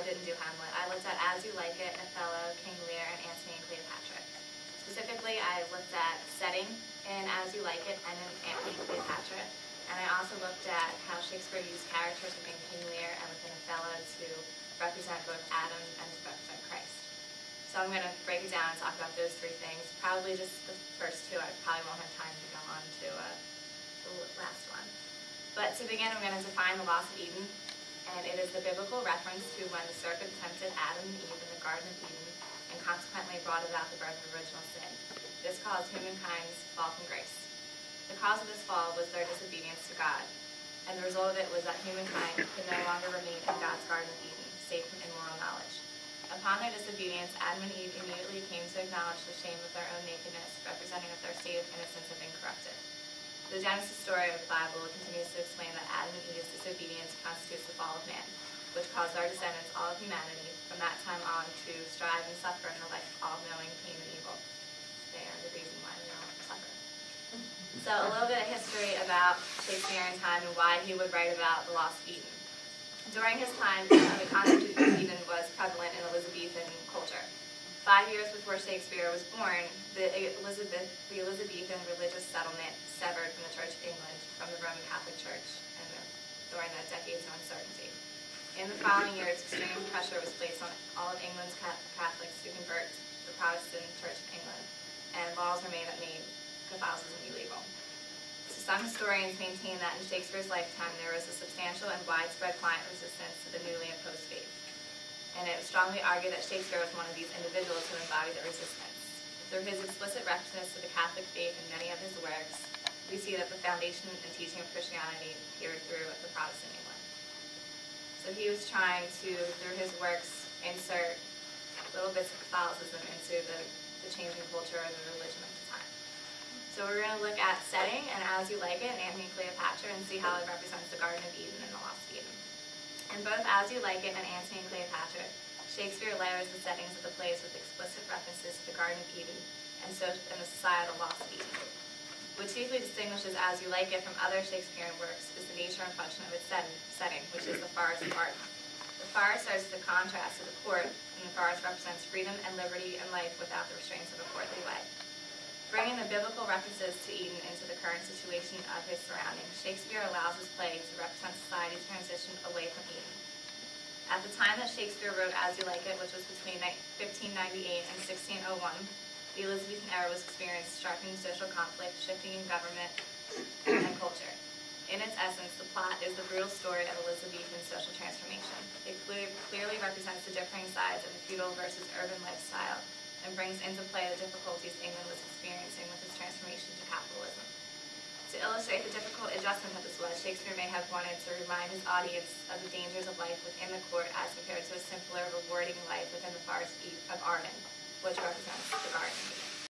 didn't do Hamlet. I looked at As You Like It, Othello, King Lear, and Antony and Cleopatra. Specifically, I looked at setting in As You Like It and in Antony and Cleopatra. And I also looked at how Shakespeare used characters within King Lear and within Othello to represent both Adam and to represent Christ. So I'm going to break it down and talk about those three things. Probably just the first two. I probably won't have time to go on to the last one. But to begin, I'm going to define the loss of Eden. And it is the biblical reference to when the serpent tempted Adam and Eve in the Garden of Eden and consequently brought about the birth of original sin. This caused humankind's fall from grace. The cause of this fall was their disobedience to God, and the result of it was that humankind could no longer remain in God's Garden of Eden, safe from immoral knowledge. Upon their disobedience, Adam and Eve immediately came to acknowledge the shame of their own nakedness, representing that their state of innocence had been corrupted. The Genesis story of the Bible continues to explain that Adam and Eve's disobedience constitutes the fall of man, which caused our descendants, all of humanity, from that time on to strive and suffer in the life of all-knowing pain and evil. They are the reason why we all suffer. So a little bit of history about Shakespearean time and why he would write about the lost Eden. During his time, the concept of Eden was prevalent in Elizabethan culture. 5 years before Shakespeare was born, the Elizabethan religious settlement severed from the Church of England from the Roman Catholic Church during the decades of uncertainty. In the following years, extreme pressure was placed on all of England's Catholics to convert to the Protestant Church of England, and laws were made that made Catholicism illegal. So some historians maintain that in Shakespeare's lifetime there was a substantial and widespread client resistance to the newly imposed faith. And it was strongly argued that Shakespeare was one of these individuals who embodied the resistance. Through his explicit references to the Catholic faith in many of his works, we see that the foundation and teaching of Christianity appeared through the Protestant England. So he was trying to, through his works, insert little bits of Catholicism into the changing culture of the religion of the time. So we're going to look at setting and As You Like It and Antony and Cleopatra and see how it represents the Garden of Eden and the lost Eden. In both As You Like It and Antony and Cleopatra, Shakespeare layers the settings of the plays with explicit references to the Garden of Eden and the societal lost Eden. What chiefly distinguishes As You Like It from other Shakespearean works is the nature and function of its setting, which is the forest garden. The forest serves as a contrast to the court, and the forest represents freedom and liberty and life without the restraints of a courtly life. Bringing the biblical references to Eden into the current situation of his surroundings, Shakespeare allows his play to represent society's transition away from Eden. At the time that Shakespeare wrote As You Like It, which was between 1598 and 1601, the Elizabethan era was experiencing sharpening social conflict, shifting in government and culture. In its essence, the plot is the brutal story of Elizabethan social transformation. It clearly represents the differing sides of the feudal versus urban lifestyle, and brings into play the difficulties England was experiencing with its transformation to capitalism. To illustrate the difficult adjustment that this was, Shakespeare may have wanted to remind his audience of the dangers of life within the court as compared to a simpler, rewarding life within the forest of Arden, which represents the Garden of Eden.